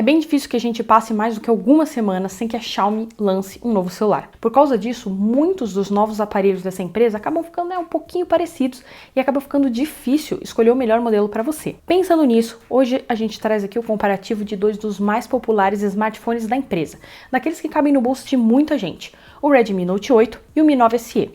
É bem difícil que a gente passe mais do que algumas semanas sem que a Xiaomi lance um novo celular. Por causa disso, muitos dos novos aparelhos dessa empresa acabam ficando um pouquinho parecidos e acaba ficando difícil escolher o melhor modelo para você. Pensando nisso, hoje a gente traz aqui o comparativo de dois dos mais populares smartphones da empresa, daqueles que cabem no bolso de muita gente, o Redmi Note 8 e o Mi 9 SE,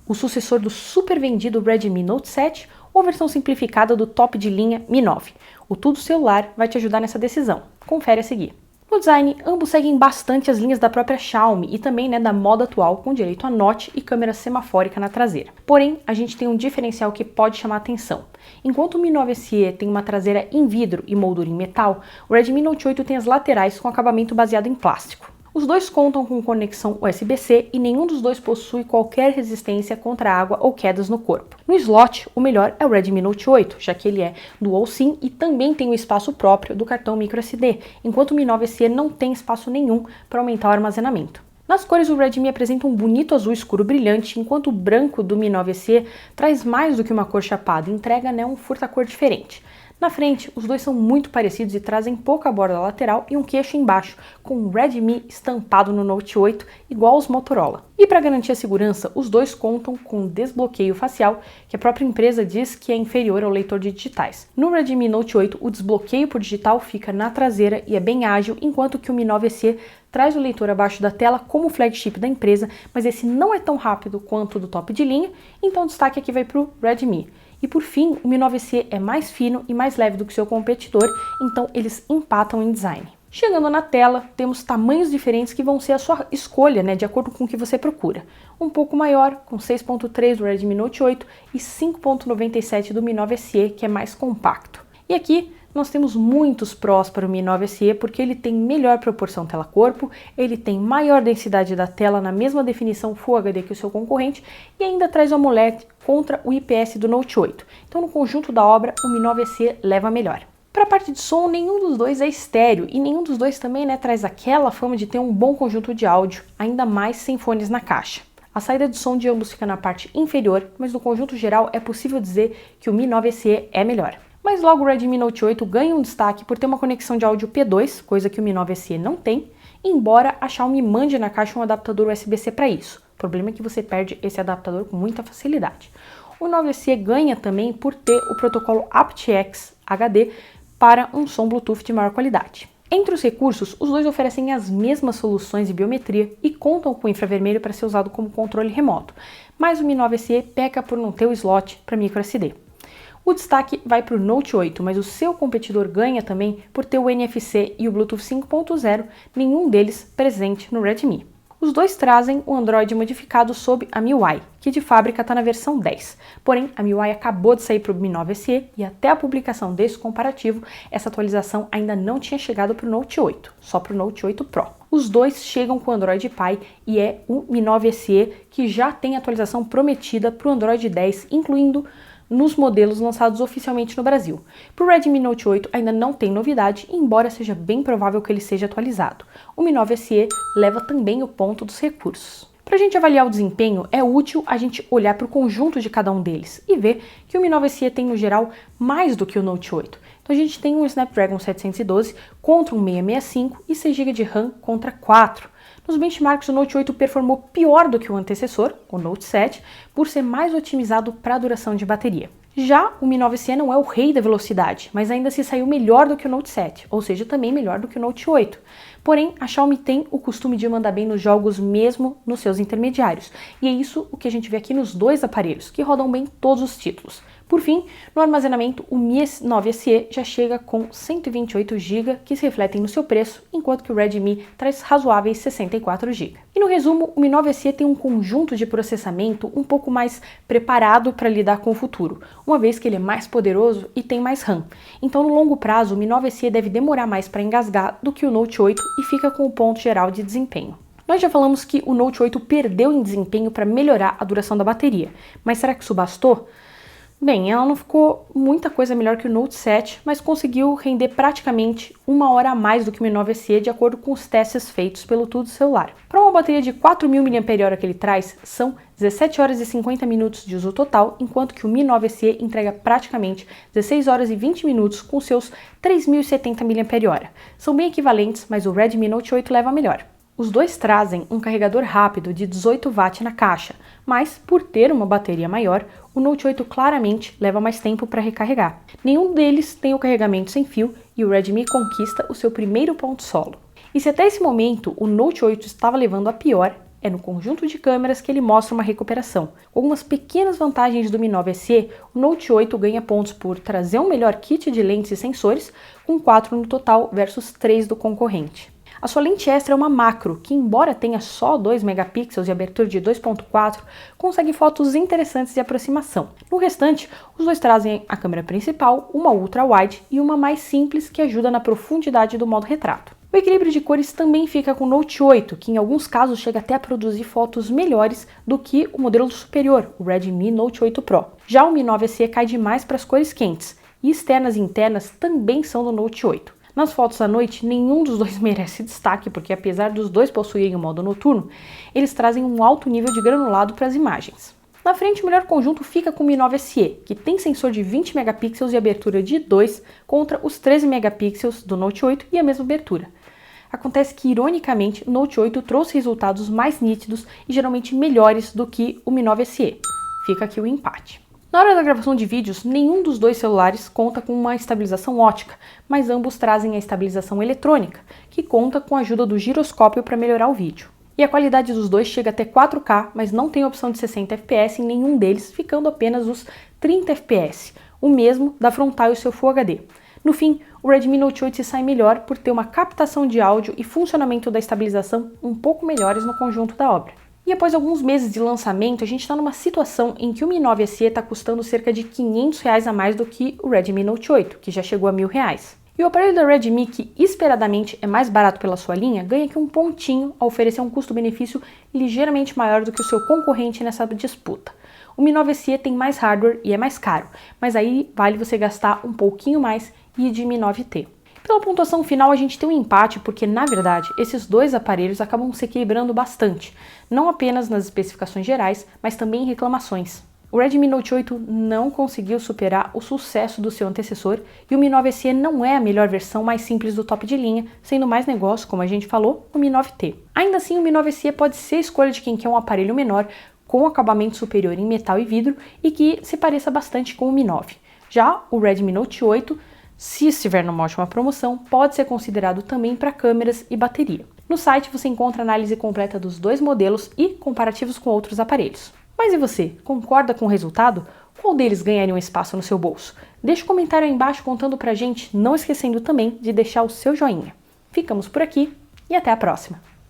o sucessor do super vendido Redmi Note 7 ou a versão simplificada do top de linha Mi 9. O Tudo Celular vai te ajudar nessa decisão. Confere a seguir. No design, ambos seguem bastante as linhas da própria Xiaomi e também da moda atual, com direito a notch e câmera semafórica na traseira. Porém, a gente tem um diferencial que pode chamar a atenção. Enquanto o Mi 9 SE tem uma traseira em vidro e moldura em metal, o Redmi Note 8 tem as laterais com acabamento baseado em plástico. Os dois contam com conexão USB-C e nenhum dos dois possui qualquer resistência contra água ou quedas no corpo. No slot, o melhor é o Redmi Note 8, já que ele é Dual SIM e também tem o espaço próprio do cartão microSD, enquanto o Mi 9 SE não tem espaço nenhum para aumentar o armazenamento. Nas cores, o Redmi apresenta um bonito azul escuro brilhante, enquanto o branco do Mi 9 SE traz mais do que uma cor chapada e entrega um furta-cor diferente. Na frente, os dois são muito parecidos e trazem pouca borda lateral e um queixo embaixo, com o Redmi estampado no Note 8, igual aos Motorola. E para garantir a segurança, os dois contam com desbloqueio facial, que a própria empresa diz que é inferior ao leitor de digitais. No Redmi Note 8, o desbloqueio por digital fica na traseira e é bem ágil, enquanto que o Mi 9 SE traz o leitor abaixo da tela como o flagship da empresa, mas esse não é tão rápido quanto o do top de linha, então o destaque aqui vai para o Redmi. E por fim, o Mi 9 SE é mais fino e mais leve do que seu competidor, então eles empatam em design. Chegando na tela, temos tamanhos diferentes que vão ser a sua escolha, de acordo com o que você procura. Um pouco maior, com 6.3 do Redmi Note 8 e 5.97 do Mi 9 SE, que é mais compacto. E aqui nós temos muitos prós para o Mi 9 SE porque ele tem melhor proporção tela-corpo, ele tem maior densidade da tela na mesma definição Full HD que o seu concorrente e ainda traz o AMOLED contra o IPS do Note 8. Então no conjunto da obra, o Mi 9 SE leva melhor. Para a parte de som, nenhum dos dois é estéreo e nenhum dos dois também traz aquela fama de ter um bom conjunto de áudio, ainda mais sem fones na caixa. A saída de som de ambos fica na parte inferior, mas no conjunto geral é possível dizer que o Mi 9 SE é melhor. Mas logo o Redmi Note 8 ganha um destaque por ter uma conexão de áudio P2, coisa que o Mi 9 SE não tem, embora a Xiaomi mande na caixa um adaptador USB-C para isso. O problema é que você perde esse adaptador com muita facilidade. O 9 SE ganha também por ter o protocolo aptX HD para um som Bluetooth de maior qualidade. Entre os recursos, os dois oferecem as mesmas soluções de biometria e contam com infravermelho para ser usado como controle remoto, mas o Mi 9 SE peca por não ter o slot para microSD. O destaque vai para o Note 8, mas o seu competidor ganha também por ter o NFC e o Bluetooth 5.0, nenhum deles presente no Redmi. Os dois trazem o Android modificado sob a MIUI, que de fábrica está na versão 10. Porém, a MIUI acabou de sair para o Mi 9 SE e até a publicação desse comparativo, essa atualização ainda não tinha chegado para o Note 8, só para o Note 8 Pro. Os dois chegam com o Android Pie e é o Mi 9 SE que já tem atualização prometida para o Android 10, incluindo nos modelos lançados oficialmente no Brasil. Para o Redmi Note 8 ainda não tem novidade, embora seja bem provável que ele seja atualizado. O Mi 9 SE leva também o ponto dos recursos. Para a gente avaliar o desempenho, é útil a gente olhar para o conjunto de cada um deles e ver que o Mi 9 SE tem, no geral, mais do que o Note 8. Então a gente tem um Snapdragon 712 contra um 665 e 6 GB de RAM contra 4. Nos benchmarks, o Note 8 performou pior do que o antecessor, o Note 7, por ser mais otimizado para a duração de bateria. Já o Mi 9 SE não é o rei da velocidade, mas ainda se saiu melhor do que o Note 7, ou seja, também melhor do que o Note 8. Porém, a Xiaomi tem o costume de mandar bem nos jogos mesmo nos seus intermediários, e é isso o que a gente vê aqui nos dois aparelhos, que rodam bem todos os títulos. Por fim, no armazenamento, o Mi 9 SE já chega com 128 GB, que se refletem no seu preço, enquanto que o Redmi traz razoáveis 64 GB. E no resumo, o Mi 9 SE tem um conjunto de processamento um pouco mais preparado para lidar com o futuro, uma vez que ele é mais poderoso e tem mais RAM. Então, no longo prazo, o Mi 9 SE deve demorar mais para engasgar do que o Note 8 e fica com o ponto geral de desempenho. Nós já falamos que o Note 8 perdeu em desempenho para melhorar a duração da bateria, mas será que isso bastou? Bem, ela não ficou muita coisa melhor que o Note 7, mas conseguiu render praticamente 1 hora a mais do que o Mi 9 SE, de acordo com os testes feitos pelo Tudo Celular. Para uma bateria de 4.000 mAh que ele traz, são 17 horas e 50 minutos de uso total, enquanto que o Mi 9 SE entrega praticamente 16 horas e 20 minutos com seus 3.070 mAh. São bem equivalentes, mas o Redmi Note 8 leva melhor. Os dois trazem um carregador rápido de 18 watts na caixa, mas por ter uma bateria maior, o Note 8 claramente leva mais tempo para recarregar. Nenhum deles tem o carregamento sem fio e o Redmi conquista o seu primeiro ponto solo. E se até esse momento o Note 8 estava levando a pior, é no conjunto de câmeras que ele mostra uma recuperação. Com algumas pequenas vantagens do Mi 9 SE, o Note 8 ganha pontos por trazer um melhor kit de lentes e sensores, com 4 no total versus 3 do concorrente. A sua lente extra é uma macro, que embora tenha só 2 megapixels e abertura de 2.4, consegue fotos interessantes de aproximação. No restante, os dois trazem a câmera principal, uma ultra-wide e uma mais simples que ajuda na profundidade do modo retrato. O equilíbrio de cores também fica com o Note 8, que em alguns casos chega até a produzir fotos melhores do que o modelo superior, o Redmi Note 8 Pro. Já o Mi 9 SE cai demais para as cores quentes, e externas e internas também são do Note 8. Nas fotos à noite, nenhum dos dois merece destaque, porque apesar dos dois possuírem o modo noturno, eles trazem um alto nível de granulado para as imagens. Na frente, o melhor conjunto fica com o Mi 9 SE, que tem sensor de 20 megapixels e abertura de 2 contra os 13 megapixels do Note 8 e a mesma abertura. Acontece que, ironicamente, o Note 8 trouxe resultados mais nítidos e geralmente melhores do que o Mi 9 SE. Fica aqui o empate. Na hora da gravação de vídeos, nenhum dos dois celulares conta com uma estabilização ótica, mas ambos trazem a estabilização eletrônica, que conta com a ajuda do giroscópio para melhorar o vídeo. E a qualidade dos dois chega até 4K, mas não tem opção de 60 fps em nenhum deles, ficando apenas os 30 fps, o mesmo da frontal e o seu Full HD. No fim, o Redmi Note 8 se sai melhor por ter uma captação de áudio e funcionamento da estabilização um pouco melhores no conjunto da obra. E após alguns meses de lançamento, a gente está numa situação em que o Mi 9 SE está custando cerca de R$500 a mais do que o Redmi Note 8, que já chegou a R$1.000. E o aparelho da Redmi, que esperadamente é mais barato pela sua linha, ganha aqui um pontinho ao oferecer um custo-benefício ligeiramente maior do que o seu concorrente nessa disputa. O Mi 9 SE tem mais hardware e é mais caro, mas aí vale você gastar um pouquinho mais e ir de Mi 9T. Pela pontuação final, a gente tem um empate porque, na verdade, esses dois aparelhos acabam se equilibrando bastante, não apenas nas especificações gerais, mas também em reclamações. O Redmi Note 8 não conseguiu superar o sucesso do seu antecessor e o Mi 9 SE não é a melhor versão mais simples do top de linha, sendo mais negócio, como a gente falou, o Mi 9T. Ainda assim, o Mi 9 SE pode ser a escolha de quem quer um aparelho menor, com acabamento superior em metal e vidro e que se pareça bastante com o Mi 9. Já o Redmi Note 8, se estiver numa ótima promoção, pode ser considerado também para câmeras e bateria. No site você encontra análise completa dos dois modelos e comparativos com outros aparelhos. Mas e você? Concorda com o resultado? Qual deles ganharia um espaço no seu bolso? Deixa um comentário aí embaixo contando pra gente, não esquecendo também de deixar o seu joinha. Ficamos por aqui e até a próxima!